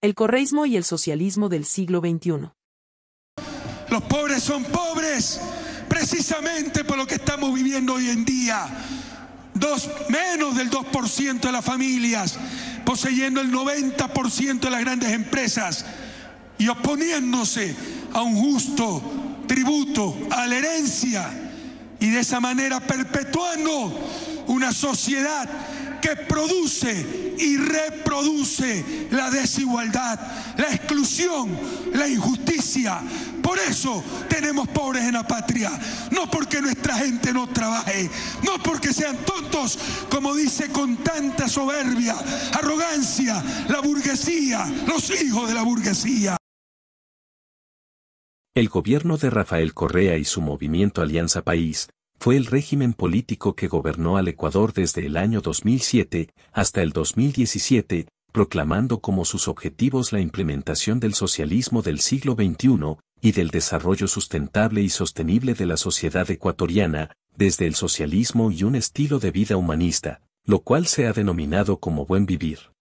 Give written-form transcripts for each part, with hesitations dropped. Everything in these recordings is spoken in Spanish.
El correísmo y el socialismo del siglo XXI. Los pobres son pobres precisamente por lo que estamos viviendo hoy en día. Menos del 2% de las familias poseyendo el 90% de las grandes empresas y oponiéndose a un justo tributo a la herencia, y de esa manera perpetuando una sociedad que produce y reproduce la desigualdad, la exclusión, la injusticia. Por eso tenemos pobres en la patria, no porque nuestra gente no trabaje, no porque sean tontos, como dice con tanta soberbia, arrogancia, la burguesía, los hijos de la burguesía. El gobierno de Rafael Correa y su movimiento Alianza País fue el régimen político que gobernó al Ecuador desde el año 2007 hasta el 2017, proclamando como sus objetivos la implementación del socialismo del siglo XXI y del desarrollo sustentable y sostenible de la sociedad ecuatoriana, desde el socialismo y un estilo de vida humanista, lo cual se ha denominado como buen vivir.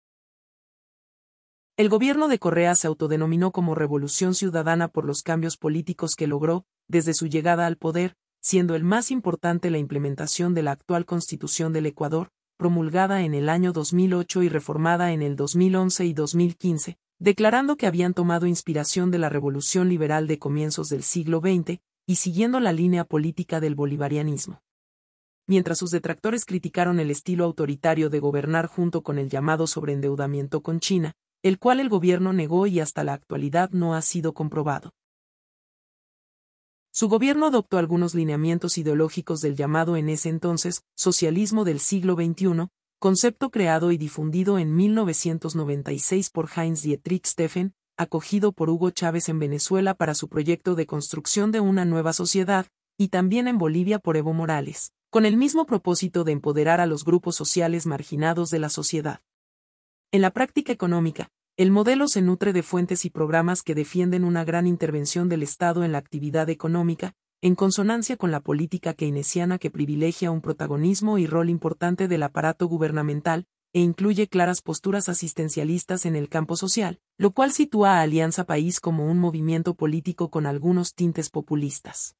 El gobierno de Correa se autodenominó como Revolución Ciudadana por los cambios políticos que logró, desde su llegada al poder, siendo el más importante la implementación de la actual Constitución del Ecuador, promulgada en el año 2008 y reformada en el 2011 y 2015, declarando que habían tomado inspiración de la Revolución Liberal de comienzos del siglo XX, y siguiendo la línea política del bolivarianismo. Mientras sus detractores criticaron el estilo autoritario de gobernar junto con el llamado sobreendeudamiento con China, el cual el gobierno negó y hasta la actualidad no ha sido comprobado. Su gobierno adoptó algunos lineamientos ideológicos del llamado en ese entonces socialismo del siglo XXI, concepto creado y difundido en 1996 por Heinz Dietrich Steffen, acogido por Hugo Chávez en Venezuela para su proyecto de construcción de una nueva sociedad, y también en Bolivia por Evo Morales, con el mismo propósito de empoderar a los grupos sociales marginados de la sociedad. En la práctica económica, el modelo se nutre de fuentes y programas que defienden una gran intervención del Estado en la actividad económica, en consonancia con la política keynesiana que privilegia un protagonismo y rol importante del aparato gubernamental, e incluye claras posturas asistencialistas en el campo social, lo cual sitúa a Alianza País como un movimiento político con algunos tintes populistas.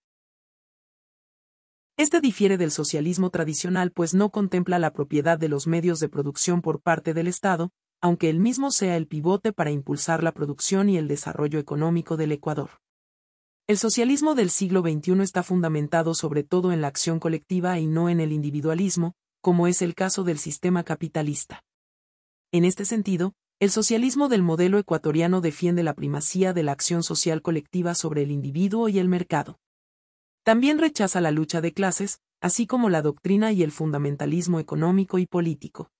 Este difiere del socialismo tradicional pues no contempla la propiedad de los medios de producción por parte del Estado, aunque el mismo sea el pivote para impulsar la producción y el desarrollo económico del Ecuador. El socialismo del siglo XXI está fundamentado sobre todo en la acción colectiva y no en el individualismo, como es el caso del sistema capitalista. En este sentido, el socialismo del modelo ecuatoriano defiende la primacía de la acción social colectiva sobre el individuo y el mercado. También rechaza la lucha de clases, así como la doctrina y el fundamentalismo económico y político.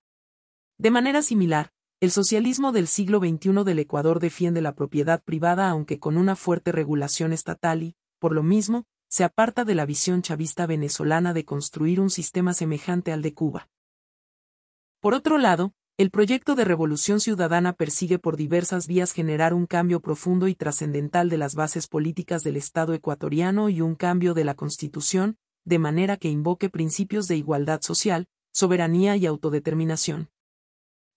De manera similar, el socialismo del siglo XXI del Ecuador defiende la propiedad privada aunque con una fuerte regulación estatal y, por lo mismo, se aparta de la visión chavista venezolana de construir un sistema semejante al de Cuba. Por otro lado, el proyecto de Revolución Ciudadana persigue por diversas vías generar un cambio profundo y trascendental de las bases políticas del Estado ecuatoriano y un cambio de la Constitución, de manera que invoque principios de igualdad social, soberanía y autodeterminación.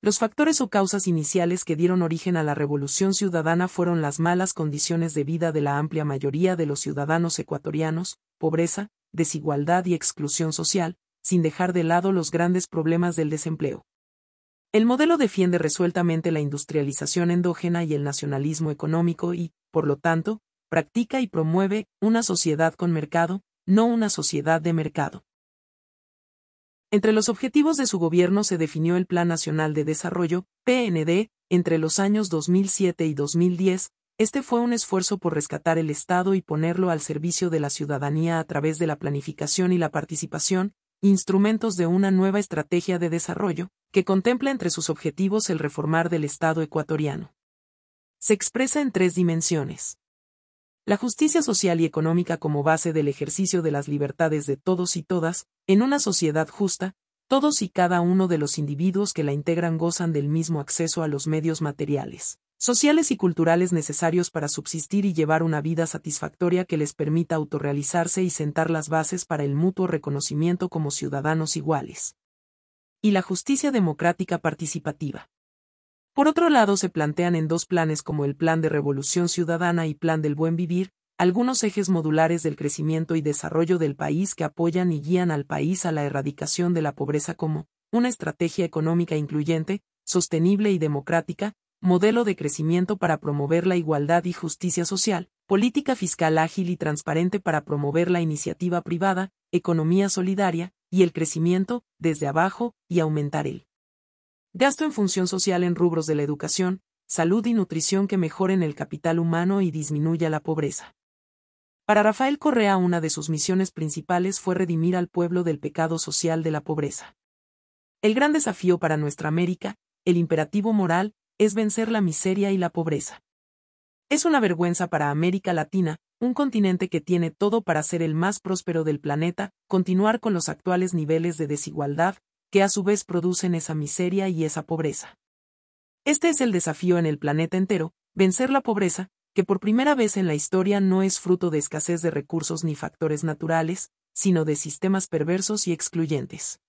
Los factores o causas iniciales que dieron origen a la Revolución Ciudadana fueron las malas condiciones de vida de la amplia mayoría de los ciudadanos ecuatorianos, pobreza, desigualdad y exclusión social, sin dejar de lado los grandes problemas del desempleo. El modelo defiende resueltamente la industrialización endógena y el nacionalismo económico y, por lo tanto, practica y promueve una sociedad con mercado, no una sociedad de mercado. Entre los objetivos de su gobierno se definió el Plan Nacional de Desarrollo, PND, entre los años 2007 y 2010. Este fue un esfuerzo por rescatar el Estado y ponerlo al servicio de la ciudadanía a través de la planificación y la participación, instrumentos de una nueva estrategia de desarrollo, que contempla entre sus objetivos el reformar del Estado ecuatoriano. Se expresa en 3 dimensiones. La justicia social y económica como base del ejercicio de las libertades de todos y todas, en una sociedad justa, todos y cada uno de los individuos que la integran gozan del mismo acceso a los medios materiales, sociales y culturales necesarios para subsistir y llevar una vida satisfactoria que les permita autorrealizarse y sentar las bases para el mutuo reconocimiento como ciudadanos iguales. Y la justicia democrática participativa. Por otro lado, se plantean en dos planes como el Plan de Revolución Ciudadana y Plan del Buen Vivir, algunos ejes modulares del crecimiento y desarrollo del país que apoyan y guían al país a la erradicación de la pobreza como una estrategia económica incluyente, sostenible y democrática, modelo de crecimiento para promover la igualdad y justicia social, política fiscal ágil y transparente para promover la iniciativa privada, economía solidaria, y el crecimiento, desde abajo, y aumentar el gasto en función social en rubros de la educación, salud y nutrición que mejoren el capital humano y disminuya la pobreza. Para Rafael Correa, una de sus misiones principales fue redimir al pueblo del pecado social de la pobreza. El gran desafío para nuestra América, el imperativo moral, es vencer la miseria y la pobreza. Es una vergüenza para América Latina, un continente que tiene todo para ser el más próspero del planeta, continuar con los actuales niveles de desigualdad, que a su vez producen esa miseria y esa pobreza. Este es el desafío en el planeta entero, vencer la pobreza, que por primera vez en la historia no es fruto de escasez de recursos ni factores naturales, sino de sistemas perversos y excluyentes.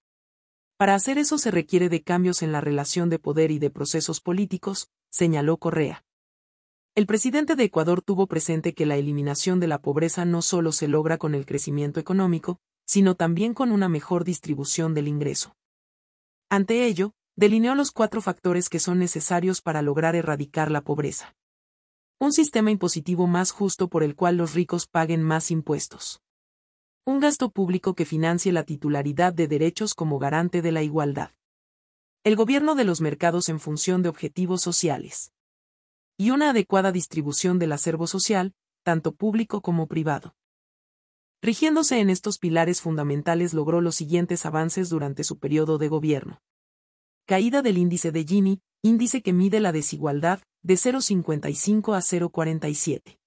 Para hacer eso se requiere de cambios en la relación de poder y de procesos políticos, señaló Correa. El presidente de Ecuador tuvo presente que la eliminación de la pobreza no solo se logra con el crecimiento económico, sino también con una mejor distribución del ingreso. Ante ello, delineó los 4 factores que son necesarios para lograr erradicar la pobreza. Un sistema impositivo más justo por el cual los ricos paguen más impuestos. Un gasto público que financie la titularidad de derechos como garante de la igualdad. El gobierno de los mercados en función de objetivos sociales. Y una adecuada distribución del acervo social, tanto público como privado. Rigiéndose en estos pilares fundamentales logró los siguientes avances durante su periodo de gobierno. Caída del índice de Gini, índice que mide la desigualdad, de 0,55 a 0,47.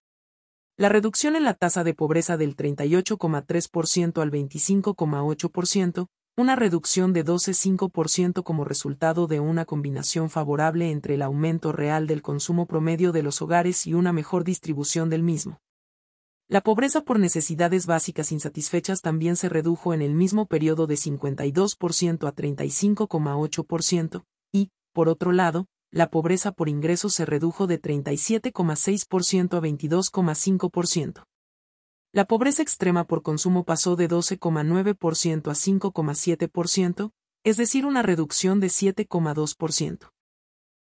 La reducción en la tasa de pobreza del 38,3% al 25,8%, una reducción de 12,5% como resultado de una combinación favorable entre el aumento real del consumo promedio de los hogares y una mejor distribución del mismo. La pobreza por necesidades básicas insatisfechas también se redujo en el mismo periodo de 52% a 35,8%, y, por otro lado, la pobreza por ingresos se redujo de 37,6% a 22,5%. La pobreza extrema por consumo pasó de 12,9% a 5,7%, es decir, una reducción de 7,2%.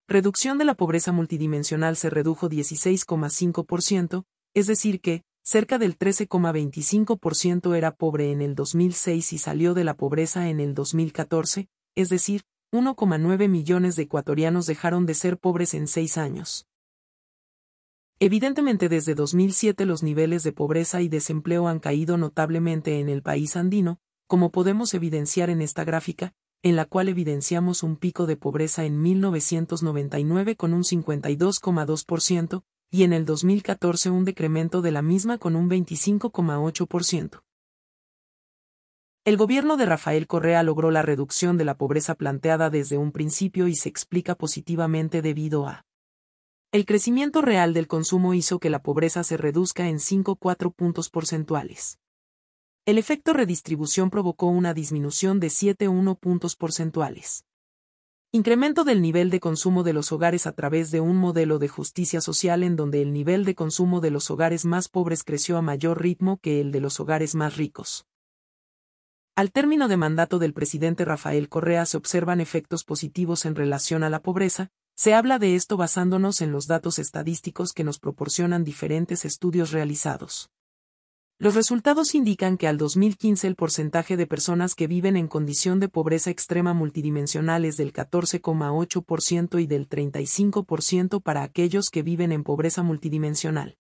Reducción de la pobreza multidimensional se redujo 16,5%, es decir que, cerca del 13,25% era pobre en el 2006 y salió de la pobreza en el 2014, es decir, 1,9 millones de ecuatorianos dejaron de ser pobres en 6 años. Evidentemente desde 2007 los niveles de pobreza y desempleo han caído notablemente en el país andino, como podemos evidenciar en esta gráfica, en la cual evidenciamos un pico de pobreza en 1999 con un 52,2%, y en el 2014 un decremento de la misma con un 25,8%. El gobierno de Rafael Correa logró la reducción de la pobreza planteada desde un principio y se explica positivamente debido a el crecimiento real del consumo hizo que la pobreza se reduzca en 5,4 puntos porcentuales. El efecto redistribución provocó una disminución de 7,1 puntos porcentuales. Incremento del nivel de consumo de los hogares a través de un modelo de justicia social en donde el nivel de consumo de los hogares más pobres creció a mayor ritmo que el de los hogares más ricos. Al término de mandato del presidente Rafael Correa se observan efectos positivos en relación a la pobreza, se habla de esto basándonos en los datos estadísticos que nos proporcionan diferentes estudios realizados. Los resultados indican que al 2015 el porcentaje de personas que viven en condición de pobreza extrema multidimensional es del 14,8% y del 35% para aquellos que viven en pobreza multidimensional.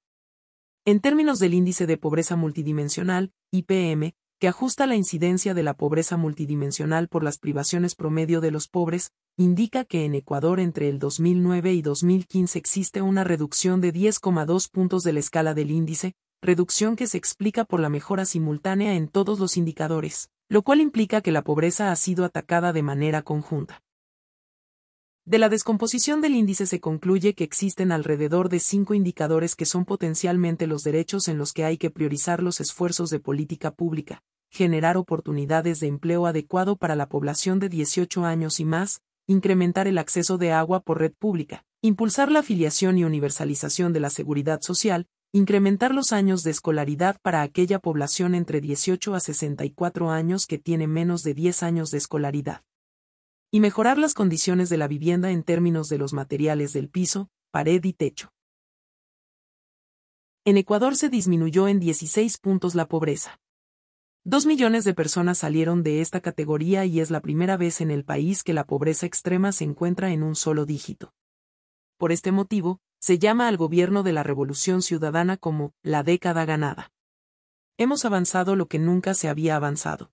En términos del índice de pobreza multidimensional, IPM, que ajusta la incidencia de la pobreza multidimensional por las privaciones promedio de los pobres, indica que en Ecuador entre el 2009 y 2015 existe una reducción de 10,2 puntos de la escala del índice, reducción que se explica por la mejora simultánea en todos los indicadores, lo cual implica que la pobreza ha sido atacada de manera conjunta. De la descomposición del índice se concluye que existen alrededor de 5 indicadores que son potencialmente los derechos en los que hay que priorizar los esfuerzos de política pública, generar oportunidades de empleo adecuado para la población de 18 años y más, incrementar el acceso de agua por red pública, impulsar la afiliación y universalización de la seguridad social, incrementar los años de escolaridad para aquella población entre 18 a 64 años que tiene menos de 10 años de escolaridad. Y mejorar las condiciones de la vivienda en términos de los materiales del piso, pared y techo. En Ecuador se disminuyó en 16 puntos la pobreza. 2 millones de personas salieron de esta categoría y es la primera vez en el país que la pobreza extrema se encuentra en un solo dígito. Por este motivo, se llama al gobierno de la Revolución Ciudadana como la década ganada. Hemos avanzado lo que nunca se había avanzado.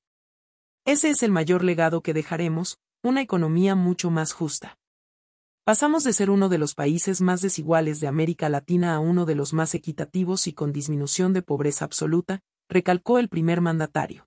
Ese es el mayor legado que dejaremos, una economía mucho más justa. Pasamos de ser uno de los países más desiguales de América Latina a uno de los más equitativos y con disminución de pobreza absoluta, recalcó el primer mandatario.